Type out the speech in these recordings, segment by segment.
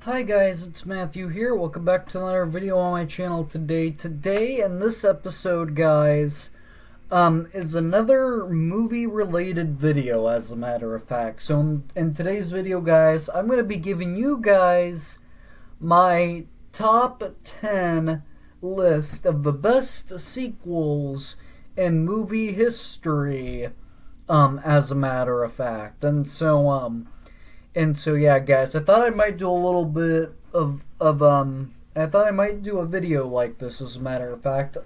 Hi guys, it's Matthew here. Welcome back to another video on my channel today. Today in this episode, guys, is another movie-related video, as a matter of fact. So in today's video, guys, I'm going to be giving you guys my top 10 list of the best sequels in movie history, as a matter of fact. And so yeah, guys, I thought I might do a little bit of I thought I might do a video like this, as a matter of fact.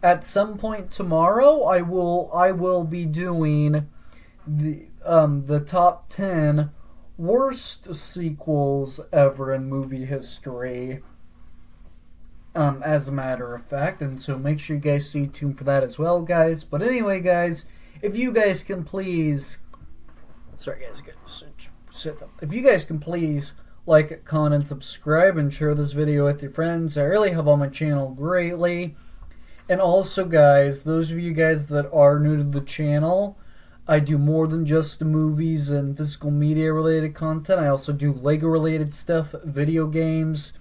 At some point tomorrow, I will be doing the top 10 worst sequels ever in movie history. As a matter of fact, and so make sure you guys stay tuned for that as well, guys. But anyway, guys, if you guys can please, sorry guys, I got to sit up. If you guys can please like, comment, and subscribe, and share this video with your friends, I really help on my channel greatly. And also, guys, those of you guys that are new to the channel, I do more than just movies and physical media related content. I also do Lego related stuff, video games,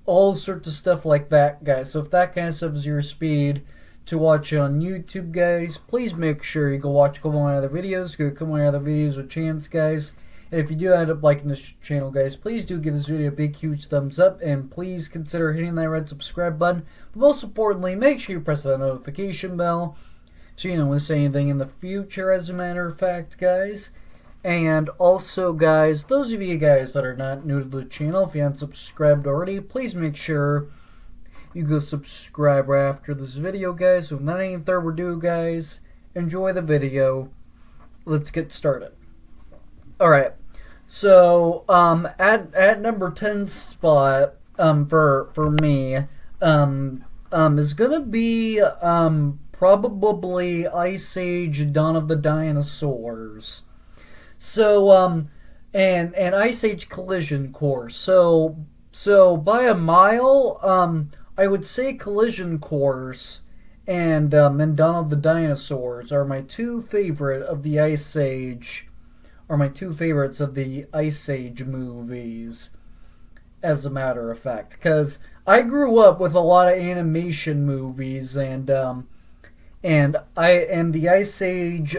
all sorts of stuff like that, guys. So if that kind of stuff is your speed to watch on YouTube, guys, please make sure you go watch a couple of my other videos. Go a couple of my other videos with chance, guys. And if you do end up liking this channel, guys, please do give this video a big, huge thumbs up. And please consider hitting that red subscribe button. But most importantly, make sure you press that notification bell so you know when I say anything in the future, as a matter of fact, guys. And also, guys, those of you guys that are not new to the channel, if you haven't subscribed already, please make sure you go subscribe right after this video, guys. So without any further ado, guys, enjoy the video. Let's get started. Alright, so at number 10 spot for me is gonna be probably Ice Age: Dawn of the Dinosaurs. So and Ice Age Collision Course. So by a mile, I would say Collision Course and Dawn of the Dinosaurs are my two favorite of the Ice Age. Are my two favorites of the Ice Age movies, as a matter of fact, because I grew up with a lot of animation movies, and the Ice Age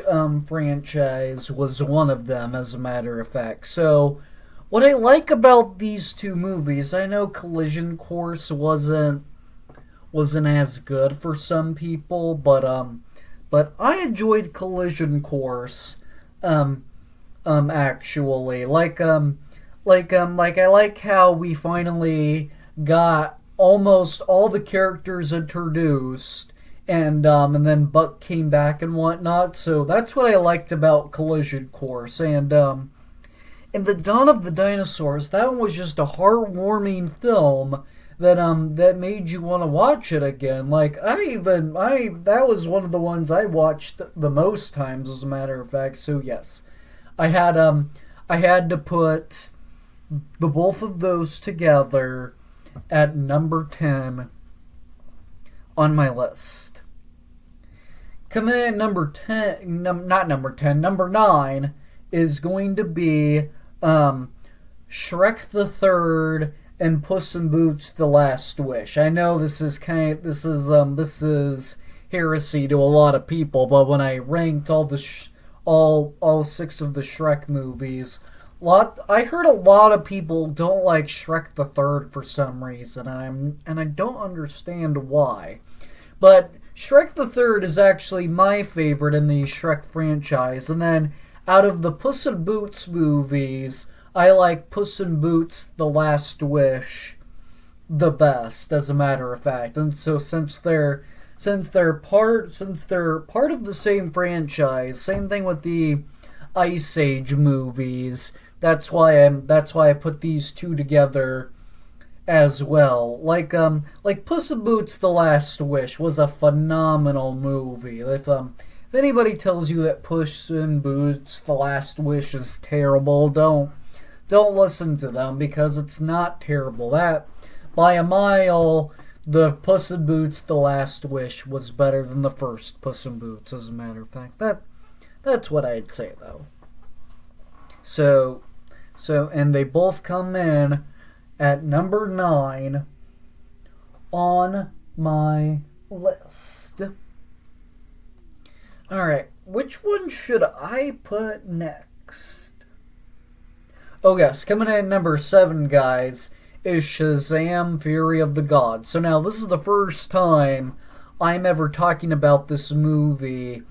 franchise was one of them, as a matter of fact. So what I like about these two movies, I know Collision Course wasn't as good for some people, but I enjoyed Collision Course. Actually, like I like how we finally got almost all the characters introduced, and then Buck came back and whatnot. So that's what I liked about Collision Course. And the Dawn of the Dinosaurs, that one was just a heartwarming film that made you want to watch it again. Like that was one of the ones I watched the most times, as a matter of fact. So yes, I had to put the both of those together at number 10 on my list. Coming in at number 10, not number 10, number 9 is going to be Shrek the Third and Puss in Boots: The Last Wish. I know this is heresy to a lot of people, but when I ranked all six of the Shrek movies, I heard a lot of people don't like Shrek the Third for some reason, and I don't understand why. But Shrek the Third is actually my favorite in the Shrek franchise, and then out of the Puss in Boots movies, I like Puss in Boots: The Last Wish the best, as a matter of fact. And so since they're part of the same franchise, same thing with the Ice Age movies. That's why I put these two together as well. Like Puss in Boots: The Last Wish was a phenomenal movie. If anybody tells you that Puss in Boots: The Last Wish is terrible, don't listen to them, because it's not terrible. That by a mile, the Puss in Boots: The Last Wish was better than the first Puss in Boots, as a matter of fact. That's what I'd say, though. So and they both come in at number 9 on my list. Alright, which one should I put next? Oh yes, coming in at number 7, guys, is Shazam! Fury of the Gods. So now, this is the first time I'm ever talking about this movie.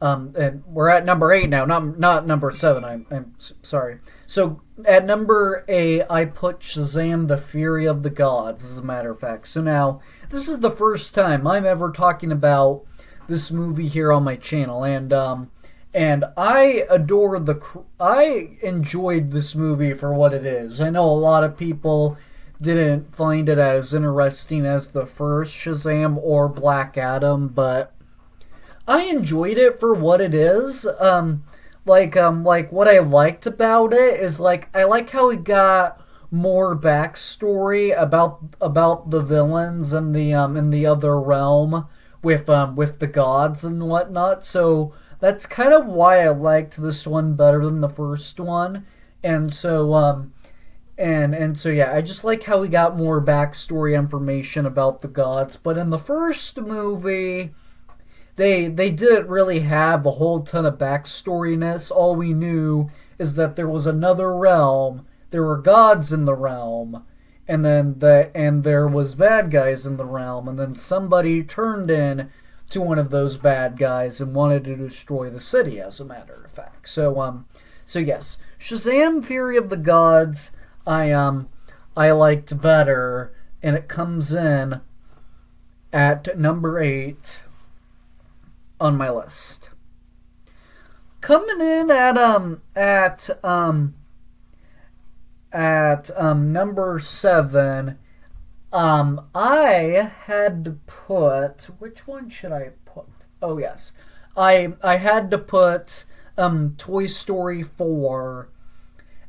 And we're at number 8 now, not number 7, I'm sorry. So, at number 8, I put Shazam! The Fury of the Gods, as a matter of fact. So now, this is the first time I'm ever talking about this movie here on my channel, and I I enjoyed this movie for what it is. I know a lot of people didn't find it as interesting as the first Shazam or Black Adam, but I enjoyed it for what it is. Like what I liked about it is, like, I like how we got more backstory about the villains in the other realm with the gods and whatnot. So that's kind of why I liked this one better than the first one. And so and so yeah, I just like how we got more backstory information about the gods. But in the first movie, they didn't really have a whole ton of backstoriness. All we knew is that there was another realm, there were gods in the realm, and there was bad guys in the realm, and then somebody turned in to one of those bad guys and wanted to destroy the city, as a matter of fact. So yes, Shazam! Fury of the Gods I liked better, and it comes in at number 8 on my list. Coming in at number 7, I had to put, which one should I put? Oh yes, I had to put Toy Story 4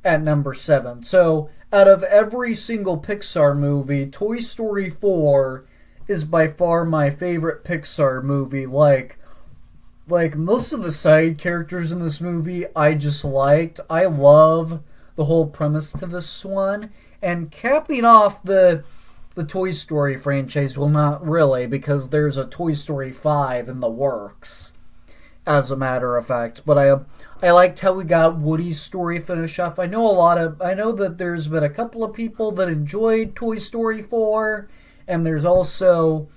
at number 7. So out of every single Pixar movie, Toy Story 4 is by far my favorite Pixar movie. Like most of the side characters in this movie I just liked. I love the whole premise to this one. And capping off the Toy Story franchise, well, not really, because there's a Toy Story 5 in the works, as a matter of fact. But I liked how we got Woody's story finished off. I know that there's been a couple of people that enjoyed Toy Story 4, and there's also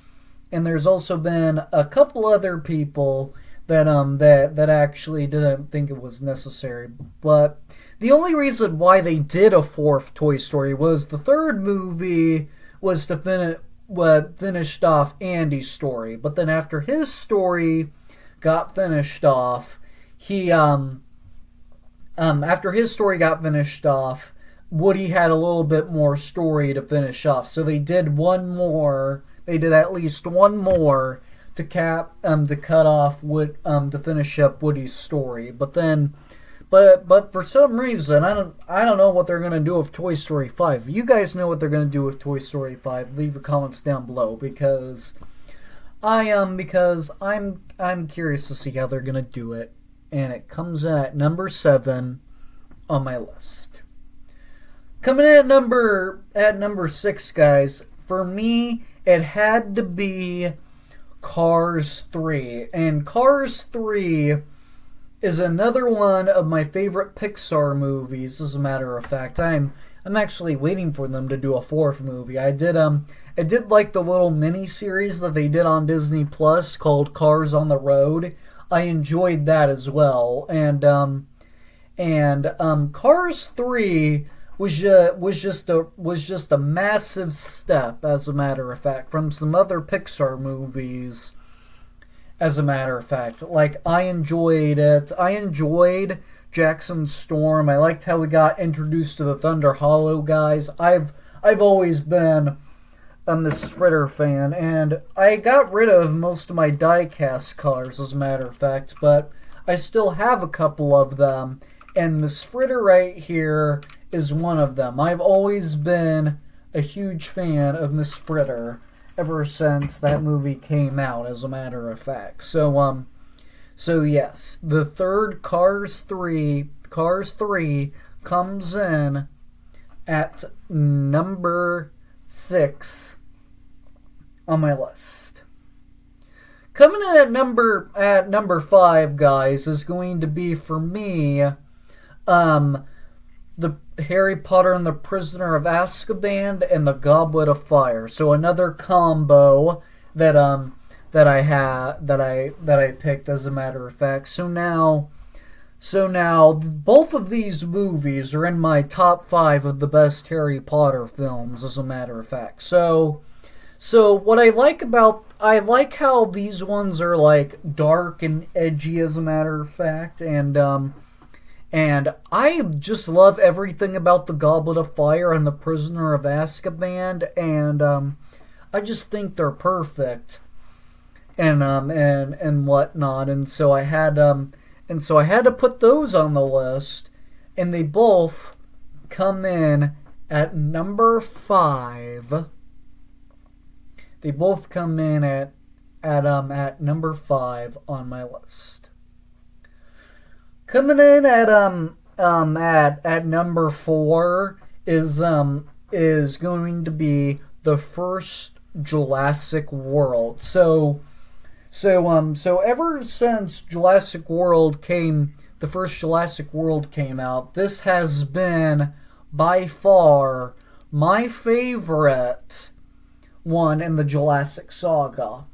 been a couple other people that actually didn't think it was necessary. But the only reason why they did a 4th Toy Story was the 3rd movie was to finished off Andy's story. But then after his story got finished off, Woody had a little bit more story to finish off. So they did one more. They did at least one more to cut off to finish up Woody's story. But for some reason, I don't know what they're gonna do with Toy Story 5. If you guys know what they're gonna do with Toy Story 5, leave your comments down below, because I'm curious to see how they're gonna do it. And it comes in at number 7 on my list. Coming in at number 6, guys, for me it had to be Cars 3. And Cars 3 is another one of my favorite Pixar movies, as a matter of fact. I'm actually waiting for them to do a 4th movie. I did like the little mini series that they did on Disney Plus called Cars on the Road. I enjoyed that as well. And Cars 3 was just a massive step, as a matter of fact, from some other Pixar movies. As a matter of fact, like, I enjoyed it. I enjoyed Jackson Storm. I liked how we got introduced to the Thunder Hollow guys. I've always been a Miss Fritter fan, and I got rid of most of my die-cast cars, as a matter of fact, but I still have a couple of them, and Miss Fritter right here is one of them. I've always been a huge fan of Miss Fritter ever since that movie came out, as a matter of fact. So yes, the 3rd Cars 3 comes in at number 6 on my list. Coming in at number 5, guys, is going to be for me, the Harry Potter and the Prisoner of Azkaban and the Goblet of Fire. So another combo that I picked, as a matter of fact. So now both of these movies are in my top 5 of the best Harry Potter films, as a matter of fact. So what I like how these ones are like dark and edgy, as a matter of fact, and I just love everything about the Goblet of Fire and the Prisoner of Azkaban, and I just think they're perfect, and whatnot, and so I had to put those on the list, and they both come in at number 5. They both come in at number 5 on my list. Coming in at number 4 is going to be the first Jurassic World. So ever since the first Jurassic World came out, this has been by far my favorite one in the Jurassic saga.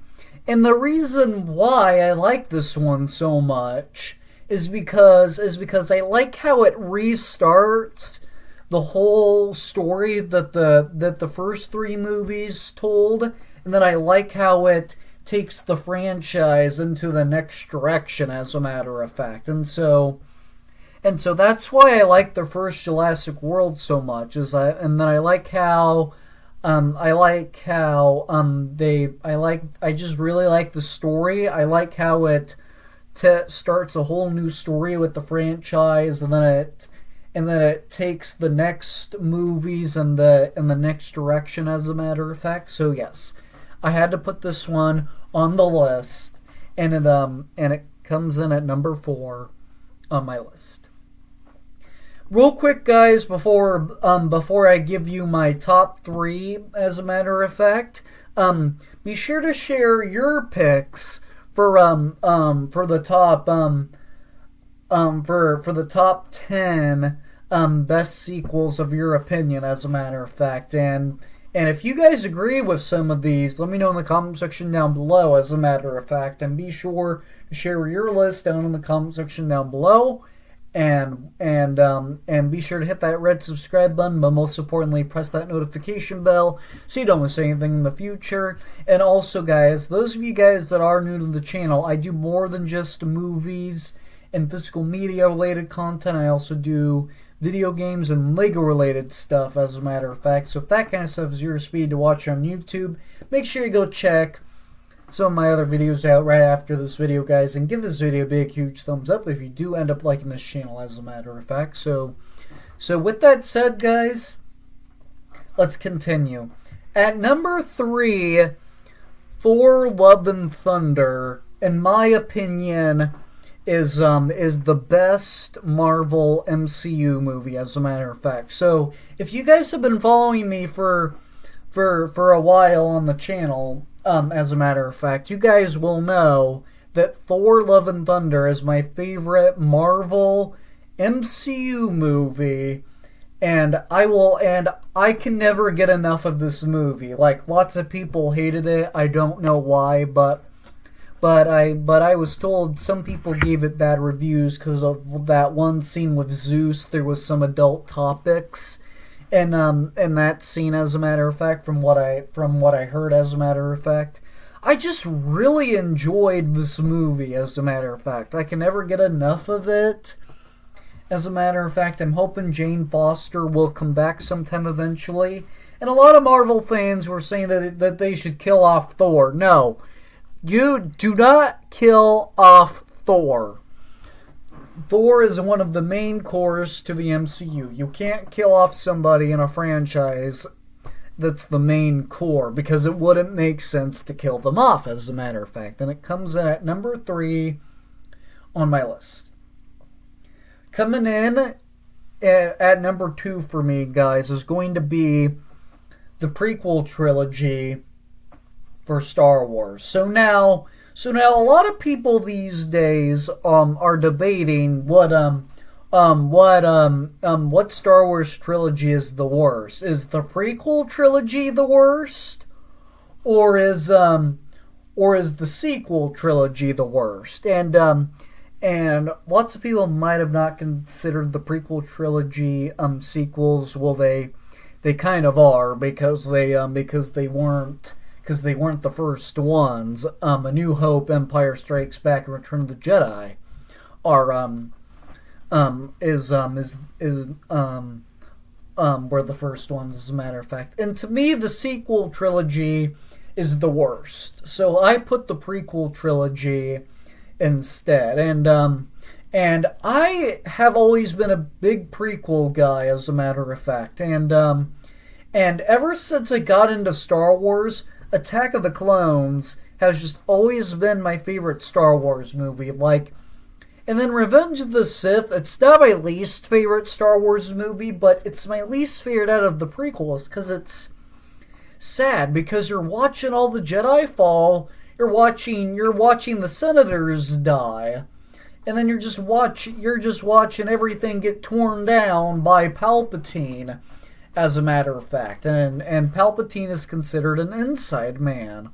And the reason why I like this one so much is because I like how it restarts the whole story that the first 3 movies told, and then I like how it takes the franchise into the next direction, as a matter of fact. And so that's why I like the first Jurassic World so much. I just really like the story. I like how it starts a whole new story with the franchise, and then it takes the next movies in the next direction, as a matter of fact. So yes, I had to put this one on the list, and it comes in at number 4 on my list. Real quick, guys, before I give you my top 3, as a matter of fact, be sure to share your picks for the top 10 best sequels of your opinion, as a matter of fact. And if you guys agree with some of these, let me know in the comment section down below, as a matter of fact. And be sure to share your list down in the comment section down below. And be sure to hit that red subscribe button, but most importantly, press that notification bell so you don't miss anything in the future. And also, guys, those of you guys that are new to the channel, I do more than just movies and physical media related content. I also do video games and Lego related stuff, as a matter of fact. So if that kind of stuff is your speed to watch on YouTube, make sure you go check some of my other videos out right after this video, guys, and give this video a big, huge thumbs up if you do end up liking this channel, as a matter of fact. So with that said, guys, let's continue. At number 3, Thor: Love and Thunder, in my opinion, is the best Marvel MCU movie, as a matter of fact. So if you guys have been following me for a while on the channel, as a matter of fact, you guys will know that Thor: Love and Thunder is my favorite Marvel MCU movie, and I can never get enough of this movie. Like, lots of people hated it. I don't know why, but I was told some people gave it bad reviews because of that one scene with Zeus. There was some adult topics in that scene, as a matter of fact, from what I heard, as a matter of fact. I just really enjoyed this movie, as a matter of fact. I can never get enough of it. As a matter of fact, I'm hoping Jane Foster will come back sometime eventually. And a lot of Marvel fans were saying that they should kill off Thor. No, you do not kill off Thor. Thor is one of the main cores to the MCU. You can't kill off somebody in a franchise that's the main core, because it wouldn't make sense to kill them off, as a matter of fact. And it comes in at number 3 on my list. Coming in at number 2 for me, guys, is going to be the prequel trilogy for Star Wars. So now a lot of people these days are debating what Star Wars trilogy is the worst. Is the prequel trilogy the worst, or is the sequel trilogy the worst? And lots of people might have not considered the prequel trilogy sequels. Well, they kind of are, because they weren't the first ones. A New Hope, Empire Strikes Back, and Return of the Jedi are were the first ones, as a matter of fact. And to me, the sequel trilogy is the worst. So I put the prequel trilogy instead. And I have always been a big prequel guy, as a matter of fact. And ever since I got into Star Wars, Attack of the Clones has just always been my favorite Star Wars movie. And then Revenge of the Sith, it's not my least favorite Star Wars movie, but it's my least favorite out of the prequels, because it's sad, because you're watching all the Jedi fall, you're watching the Senators die, and then you're just watching everything get torn down by Palpatine, as a matter of fact. And Palpatine is considered an inside man,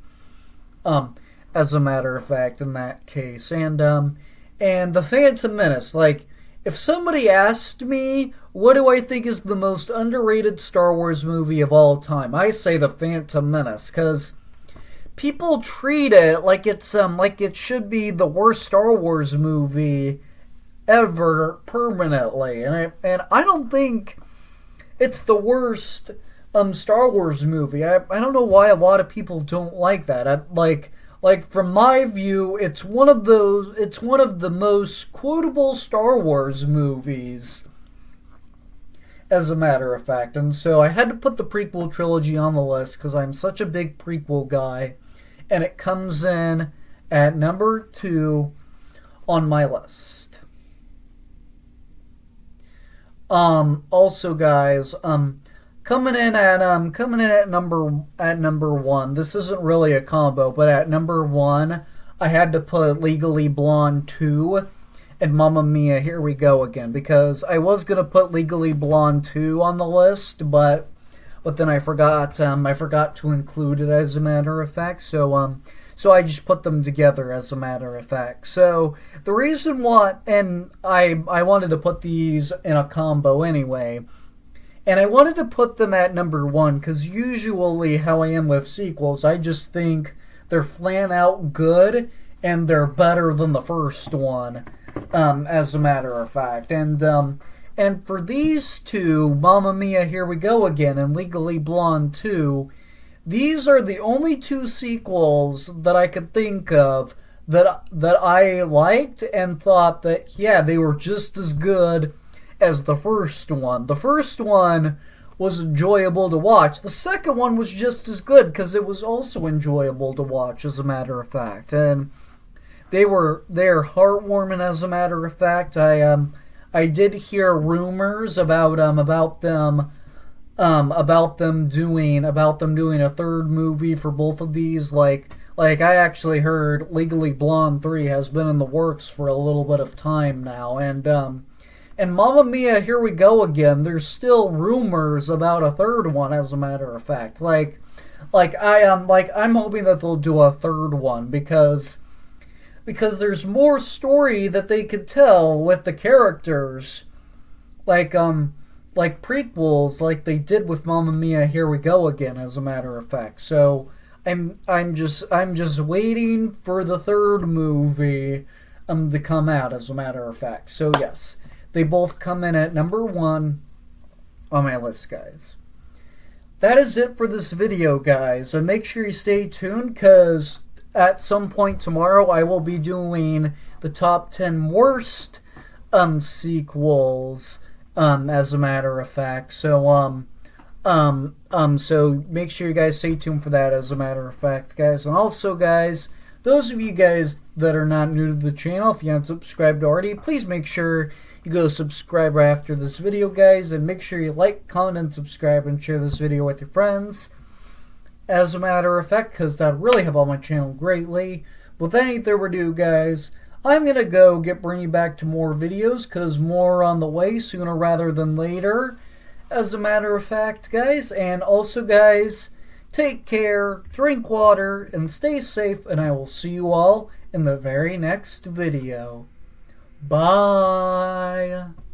as a matter of fact, in that case. And The Phantom Menace, if somebody asked me, what do I think is the most underrated Star Wars movie of all time, I say The Phantom Menace, because people treat it like it should be the worst Star Wars movie ever, permanently. And I don't think it's the worst Star Wars movie. I don't know why a lot of people don't like that. From my view, it's one of the most quotable Star Wars movies, as a matter of fact. And so I had to put the prequel trilogy on the list, because I'm such a big prequel guy. And it comes in at number 2 on my list. Also, guys, coming in at number 1. This isn't really a combo, but at number 1, I had to put Legally Blonde 2 and Mamma Mia, Here We Go Again, because I was gonna put Legally Blonde 2 on the list, but then I forgot to include it, as a matter of fact. So I just put them together, as a matter of fact. So the reason why, and I wanted to put these in a combo anyway. And I wanted to put them at number 1, because usually how I am with sequels, I just think they're flat out good, and they're better than the first one, as a matter of fact. And for these two, Mamma Mia, Here We Go Again, and Legally Blonde 2, these are the only 2 sequels that I could think of that I liked and thought that, yeah, they were just as good as the first one. The first one was enjoyable to watch. The second one was just as good, because it was also enjoyable to watch, as a matter of fact. And they're heartwarming, as a matter of fact. I did hear rumors about them doing a third movie for both of these. Like I actually heard Legally Blonde 3 has been in the works for a little bit of time now, and Mamma Mia, Here We Go Again, there's still rumors about a third one, as a matter of fact. I'm hoping that they'll do a third one, because there's more story that they could tell with the characters, like prequels, like they did with Mamma Mia, Here We Go Again, as a matter of fact. So I'm just waiting for the third movie to come out, as a matter of fact. So yes, they both come in at number 1 on my list, guys. That is it for this video, guys. And make sure you stay tuned, because at some point tomorrow I will be doing the top 10 worst sequels, as a matter of fact. So so make sure you guys stay tuned for that, as a matter of fact, guys. And also, guys, those of you guys that are not new to the channel, if you haven't subscribed already, please make sure you go subscribe right after this video, guys, and make sure you like, comment, and subscribe, and share this video with your friends. As a matter of fact, because that would really help out my channel greatly. With any further ado, guys, I'm going to go bring you back to more videos, because more on the way sooner rather than later. As a matter of fact, guys, and also, guys, take care, drink water, and stay safe, and I will see you all in the very next video. Bye!